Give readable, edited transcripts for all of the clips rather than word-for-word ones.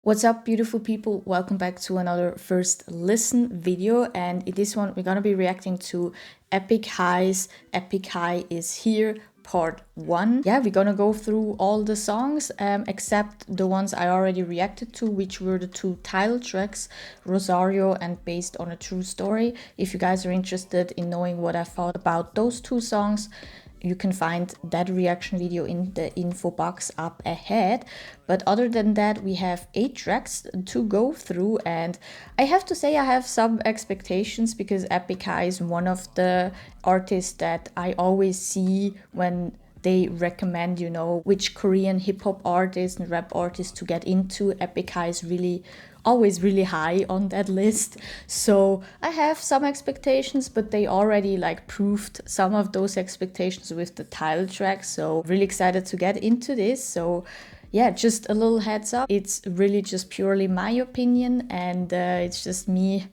What's up, beautiful people? Welcome back to another first listen video, and in this one we're gonna be reacting to Epik High's Epik High is Here part 1. Yeah, we're gonna go through all the songs except the ones I already reacted to, which were the two title tracks, Rosario and Based on a True Story. If you guys are interested in knowing what I thought about those two songs, you can find that reaction video in the info box up ahead. But other than that, we have 8 tracks to go through, and I have to say I have some expectations because Epik High is one of the artists that I always see when they recommend, which Korean hip-hop artists and rap artists to get into. Epik High is really always really high on that list. So I have some expectations, but they already proved some of those expectations with the title track. So really excited to get into this. So yeah, just a little heads up. It's really just purely my opinion, and it's just me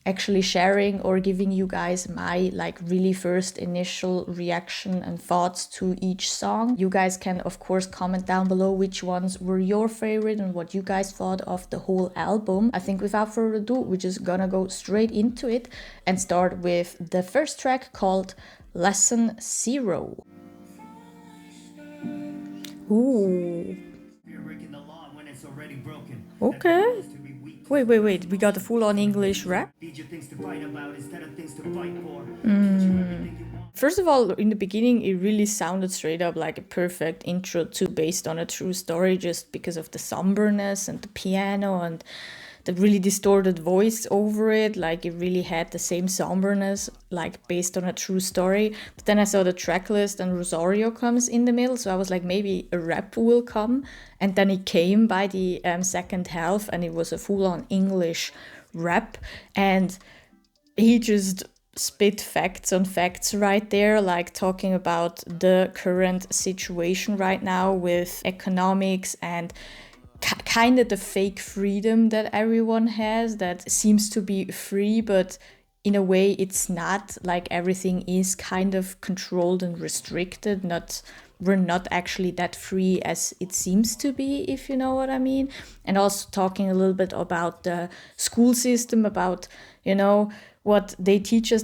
actually sharing or giving you guys my really first initial reaction and thoughts to each song. You guys can of course comment down below which ones were your favorite and what you guys thought of the whole album. I think without further ado, we're just gonna go straight into it and start with the first track called Lesson Zero. Ooh. Okay. Wait. We got a full-on English rap? First of all, in the beginning, it really sounded straight up like a perfect intro to Based on a True Story, just because of the somberness and the piano and the really distorted voice over it. Like, it really had the same somberness, like Based on a True Story. But then I saw the track list and Rosario comes in the middle, so I was like, maybe a rap will come. And then it came by the second half, and it was a full-on English rap. And he just spit facts on facts right there, like talking about the current situation right now with economics and kind of the fake freedom that everyone has that seems to be free, but in a way it's not. Like, everything is kind of controlled and restricted. We're not actually that free as it seems to be, if you know what I mean. And also talking a little bit about the school system, about what they teach us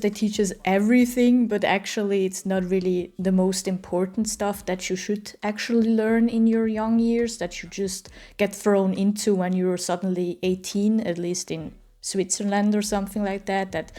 everything, but actually it's not really the most important stuff that you should actually learn in your young years, that you just get thrown into when you're suddenly 18, at least in Switzerland or something like that, that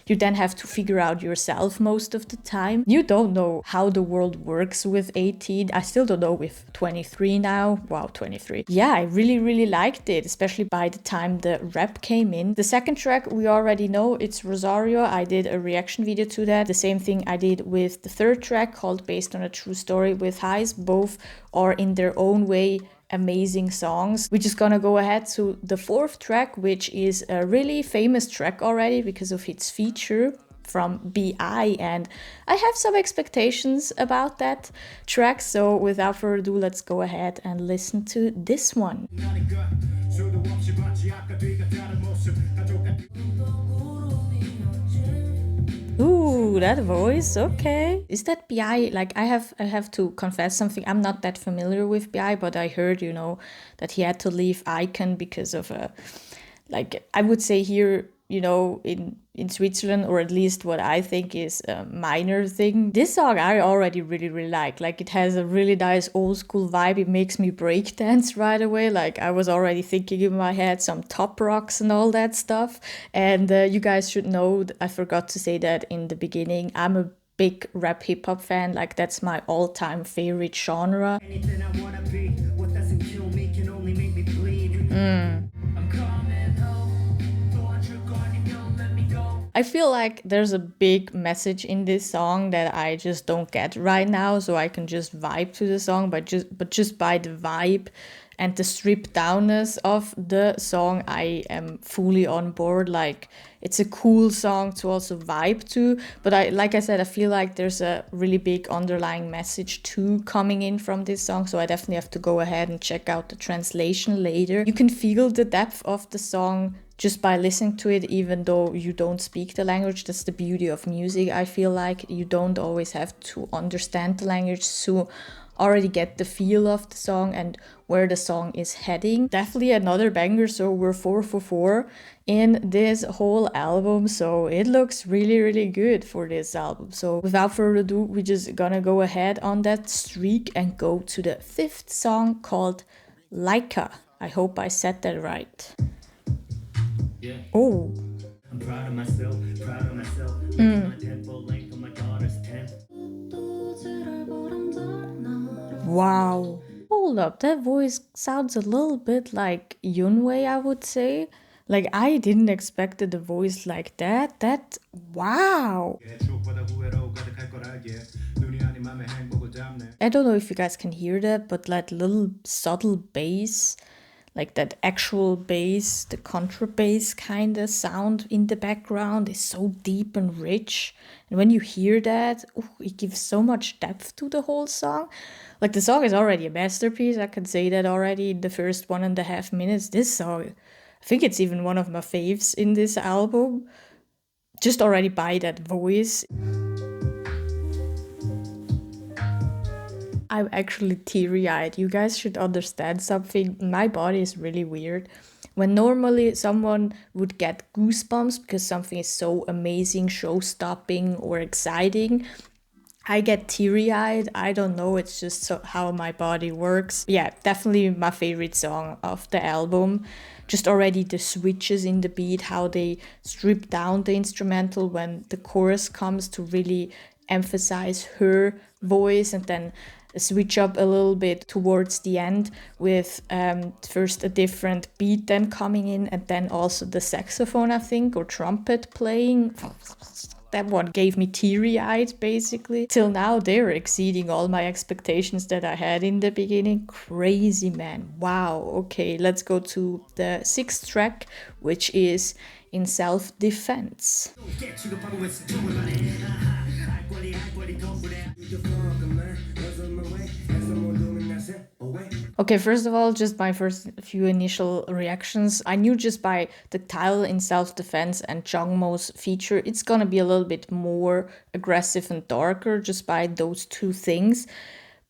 you then have to figure out yourself most of the time. You don't know how the world works with 18. I still don't know with 23 now. Wow, 23. Yeah, I really liked it, especially by the time the rap came in. The second track, we already know, it's Rosario. I did a reaction video to that. The same thing I did with the third track called Based on a True Story with Highs. Both are in their own way amazing songs. We're just gonna go ahead to the fourth track, which is a really famous track already because of its feature from BI, and I have some expectations about that track. So without further ado, let's go ahead and listen to this one. Ooh, that voice, okay. Is that BI? Like, I have to confess something. I'm not that familiar with BI, but I heard, that he had to leave Icon because of I would say here, in Switzerland, or at least what I think is a minor thing. This song I already really like. Like, it has a really nice old school vibe. It makes me break dance right away. Like, I was already thinking in my head some top rocks and all that stuff. And you guys should know, I forgot to say that in the beginning, I'm a big rap hip hop fan. Like, that's my all-time favorite genre. I feel like there's a big message in this song that I just don't get right now, so I can just vibe to the song, but just by the vibe and the stripped downness of the song, I am fully on board. Like, it's a cool song to also vibe to, but like I said, I feel like there's a really big underlying message too coming in from this song, so I definitely have to go ahead and check out the translation later. You can feel the depth of the song just by listening to it, even though you don't speak the language. That's the beauty of music. I feel like you don't always have to understand the language to already get the feel of the song. And where the song is heading. Definitely another banger, so we're 4 for 4 in this whole album, so it looks really, really good for this album. So without further ado, we're just gonna go ahead on that streak and go to the 5th song called Leica. I hope I said that right. Yeah. Oh. I'm proud of myself, proud of myself. My tempo length on my daughter's 10th. Wow. Hold up, that voice sounds a little bit like Yunwei, I would say. Like, I didn't expect the voice like that. Wow. I don't know if you guys can hear that, but that little subtle bass, like that actual bass, the contrabass kind of sound in the background is so deep and rich. And when you hear that, it gives so much depth to the whole song. Like, the song is already a masterpiece. I can say that already in the first 1.5 minutes. This song, I think it's even one of my faves in this album. Just already by that voice. I'm actually teary-eyed. You guys should understand something. My body is really weird. When normally someone would get goosebumps because something is so amazing, show-stopping, or exciting, I get teary-eyed. I don't know, it's just how my body works. Yeah, definitely my favorite song of the album. Just already the switches in the beat, how they strip down the instrumental when the chorus comes to really emphasize her voice, and then switch up a little bit towards the end with first a different beat then coming in, and then also the saxophone, I think, or trumpet playing. That one gave me teary-eyed, basically. Till now, they're exceeding all my expectations that I had in the beginning. Crazy, man. Wow. Okay, let's go to the 6th track, which is In Self-Defense. Okay, first of all, just my first few initial reactions. I knew just by the title In Self-Defense and Jungmo's feature, it's gonna be a little bit more aggressive and darker just by those two things.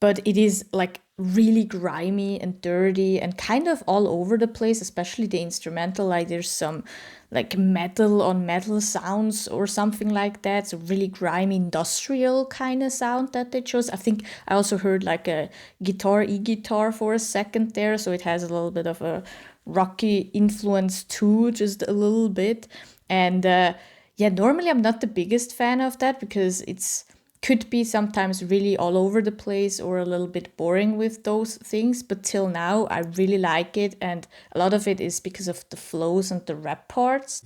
But it is like really grimy and dirty and kind of all over the place, especially the instrumental. Like there's some like metal on metal sounds or something like that. So really grimy industrial kind of sound that they chose. I think I also heard like a e-guitar for a second there. So it has a little bit of a rocky influence too, just a little bit. And yeah, normally I'm not the biggest fan of that because it's could be sometimes really all over the place or a little bit boring with those things, but till now I really like it, and a lot of it is because of the flows and the rap parts.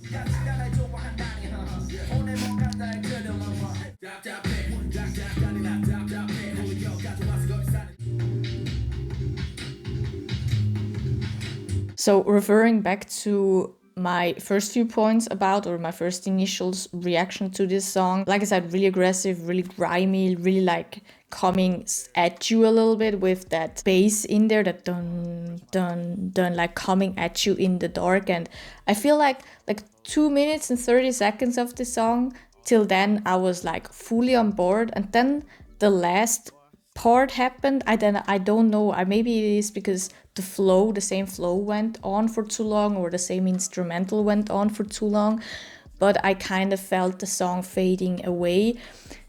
So referring back to my first few points about, or my first initial reaction to this song, like I said, really aggressive, really grimy, really like coming at you a little bit with that bass in there, that dun dun dun, like coming at you in the dark. And I feel like 2 minutes and 30 seconds of the song, till then I was like fully on board, and then the last part happened. I don't know, maybe it is because the same flow went on for too long, or the same instrumental went on for too long, but I kind of felt the song fading away.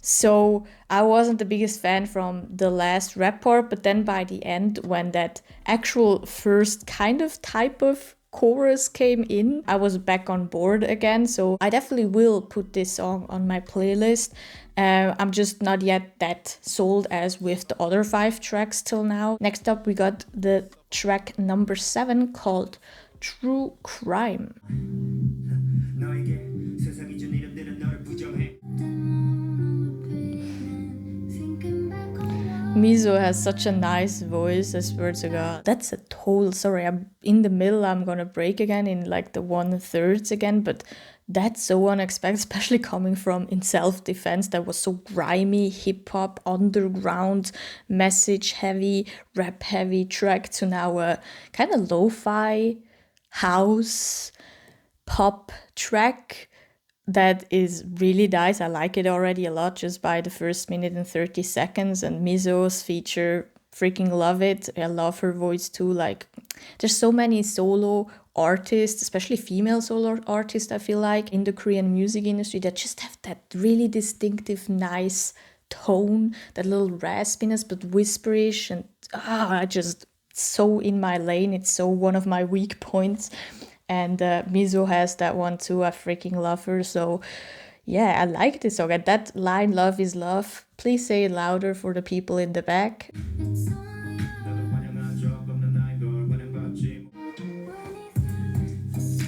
So I wasn't the biggest fan from the last rap part, but then by the end, when that actual first kind of type of chorus came in, I was back on board again. So I definitely will put this song on my playlist. I'm just not yet that sold as with the other 5 tracks till now. Next up, we got the track number 7 called True Crime. Mizo has such a nice voice, I swear to God. That's a total, sorry, I'm in the middle, I'm gonna break again in like the 1/3 again, but that's so unexpected, especially coming from In Self-Defense, that was so grimy, hip-hop, underground, message-heavy, rap-heavy track, to now a kind of lo-fi, house, pop track that is really nice. I like it already a lot just by the first minute and 30 seconds, and Mizo's feature, freaking love it. I love her voice too. Like, there's so many solo artists, especially female solo artists, I feel like, in the Korean music industry that just have that really distinctive, nice tone, that little raspiness, but whisperish, and I just so in my lane. It's so one of my weak points. And Mizo has that one too. I freaking love her. So yeah, I like this song. And that line, "Love is love," please say it louder for the people in the back.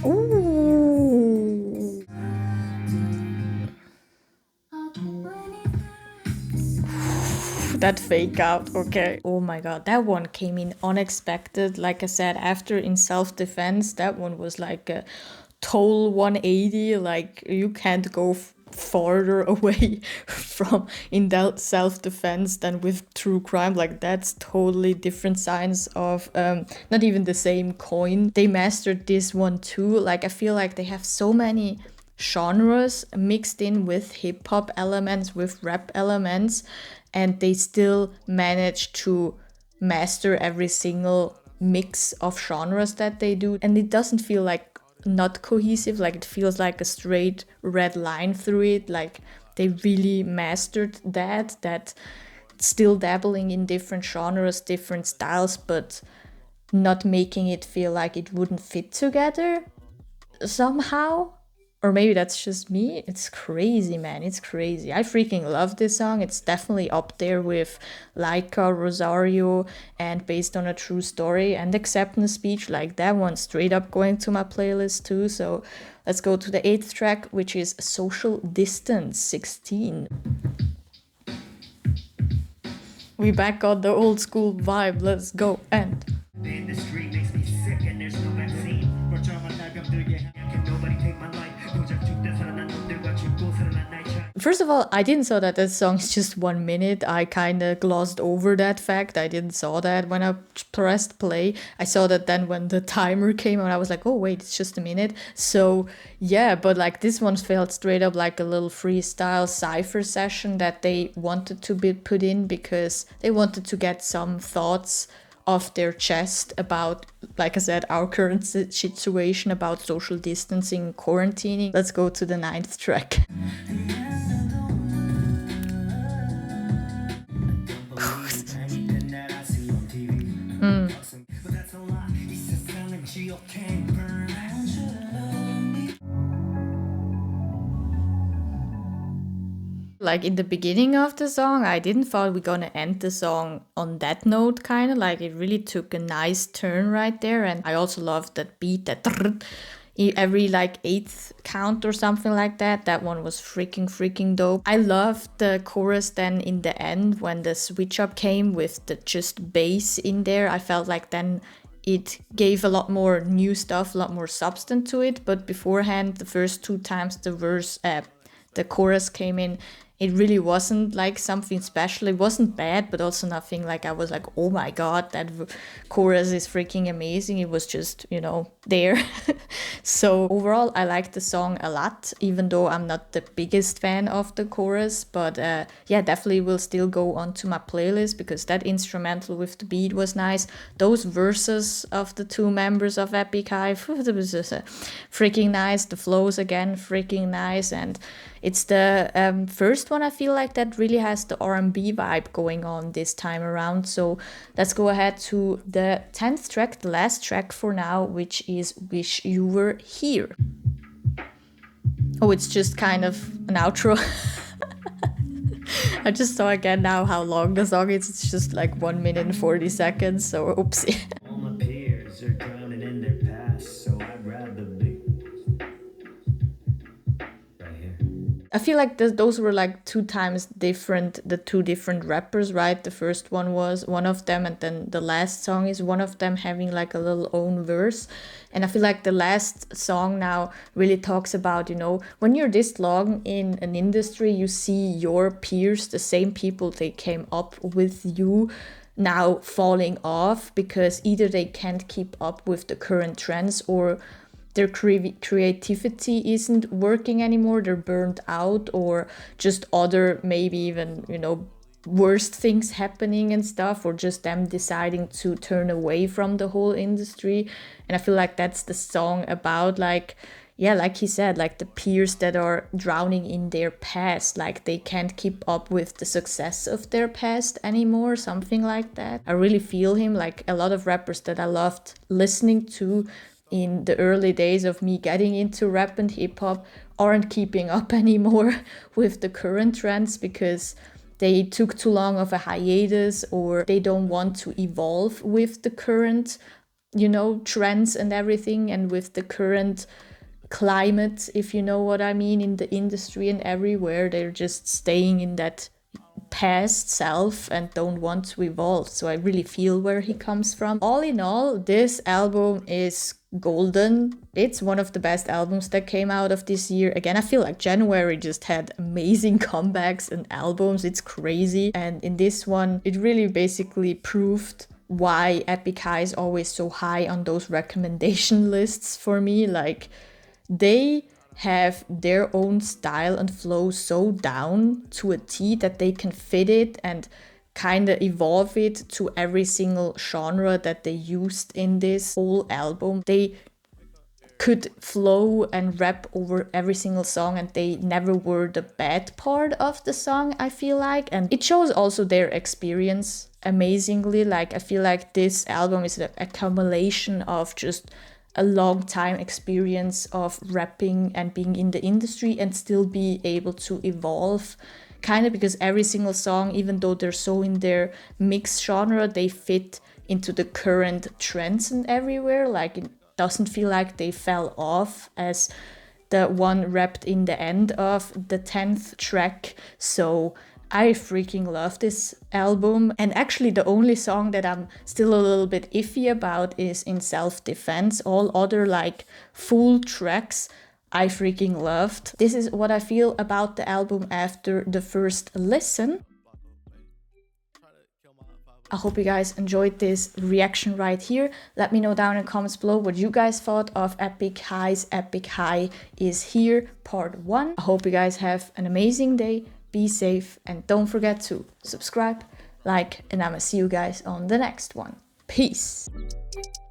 Ooh. That fake out, okay. Oh my god, that one came in unexpected. Like I said, after In Self-Defense, that one was like a total 180. Like, you can't go farther away from in that self-defense than with true crime. Like, that's totally different sides of not even the same coin. They mastered this one too. Like, I feel like they have so many genres mixed in with hip-hop elements, with rap elements, and they still manage to master every single mix of genres that they do. And it doesn't feel like not cohesive, like it feels like a straight red line through it. Like, they really mastered that still dabbling in different genres, different styles, but not making it feel like it wouldn't fit together somehow. Or maybe that's just me. It's crazy, man. It's crazy. I freaking love this song. It's definitely up there with Leica, Rosario, and Based on a True Story, and Acceptance Speech. Like, that one straight up going to my playlist too. So let's go to the 8th track, which is Social Distance 16. We back on the old school vibe. Let's go. And the industry makes me sick and there's no vaccine. Can nobody take my life? First of all, I didn't saw that song is just 1 minute. I kind of glossed over that fact. I didn't saw that when I pressed play. I saw that then when the timer came on, I was like, oh wait, it's just a minute. So yeah, but like, this one felt straight up like a little freestyle cypher session that they wanted to be put in because they wanted to get some thoughts off their chest about, like I said, our current situation, about social distancing, quarantining. Let's go to the 9th track. Like, in the beginning of the song, I didn't thought we're gonna end the song on that note, kind of. Like, it really took a nice turn right there. And I also loved that beat, that every like 8th count or something like that. That one was freaking dope. I loved the chorus then in the end when the switch up came with the just bass in there. I felt like then it gave a lot more new stuff, a lot more substance to it. But beforehand, the first 2 times the chorus came in, it really wasn't like something special. It wasn't bad, but also nothing like I was like, oh my god, that chorus is freaking amazing. It was just, there. So overall, I like the song a lot, even though I'm not the biggest fan of the chorus. But yeah, definitely will still go onto my playlist because that instrumental with the beat was nice. Those verses of the 2 members of Epik High, it was just freaking nice. The flows again, freaking nice. And it's the first one I feel like that really has the R&B vibe going on this time around. So let's go ahead to the 10th track, the last track for now, which is Wish You Were Here. Oh, it's just kind of an outro. I just saw again now how long the song is. It's just like 1 minute and 40 seconds, so oopsie. All my peers are drowning in their past, so I'd rather be right here. I feel like those were like 2 times different, the 2 different rappers, right? The first one was one of them, and then the last song is one of them having like a little own verse. And I feel like the last song now really talks about, when you're this long in an industry, you see your peers, the same people they came up with you, now falling off because either they can't keep up with the current trends or their creativity isn't working anymore, they're burned out, or just other maybe even, worst things happening and stuff, or just them deciding to turn away from the whole industry. And I feel like that's the song about, like, yeah, like he said, like the peers that are drowning in their past, like they can't keep up with the success of their past anymore, something like that. I really feel him. Like a lot of rappers that I loved listening to in the early days of me getting into rap and hip hop aren't keeping up anymore with the current trends because they took too long of a hiatus, or they don't want to evolve with the current, you know, trends and everything, and with the current climate, if you know what I mean, in the industry and everywhere. They're just staying in that past self and don't want to evolve. So I really feel where he comes from. All in all, this album is golden. It's one of the best albums that came out of this year. Again, I feel like January just had amazing comebacks and albums. It's crazy. And in this one, it really basically proved why Epik High is always so high on those recommendation lists for me. Like, they have their own style and flow so down to a T that they can fit it and kind of evolve it to every single genre that they used in this whole album. They could flow and rap over every single song, and they never were the bad part of the song, I feel like. And it shows also their experience amazingly. Like, I feel like this album is an accumulation of just a long time experience of rapping and being in the industry, and still be able to evolve, kind of, because every single song, even though they're so in their mixed genre, they fit into the current trends and everywhere. Like, it doesn't feel like they fell off, as the one rapped in the end of the 10th track. So I freaking love this album. And actually the only song that I'm still a little bit iffy about is In Self-Defense. All other like full tracks I freaking loved. This is what I feel about the album after the first listen. I hope you guys enjoyed this reaction right here. Let me know down in the comments below what you guys thought of Epik High's Epik High Is Here Part 1. I hope you guys have an amazing day. Be safe, and don't forget to subscribe, like, and I'ma see you guys on the next one. Peace.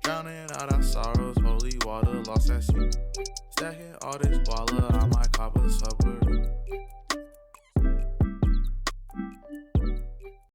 Drowning out our sorrows, holy water lost at sea. Stacking all this baller, I might cop a suburb.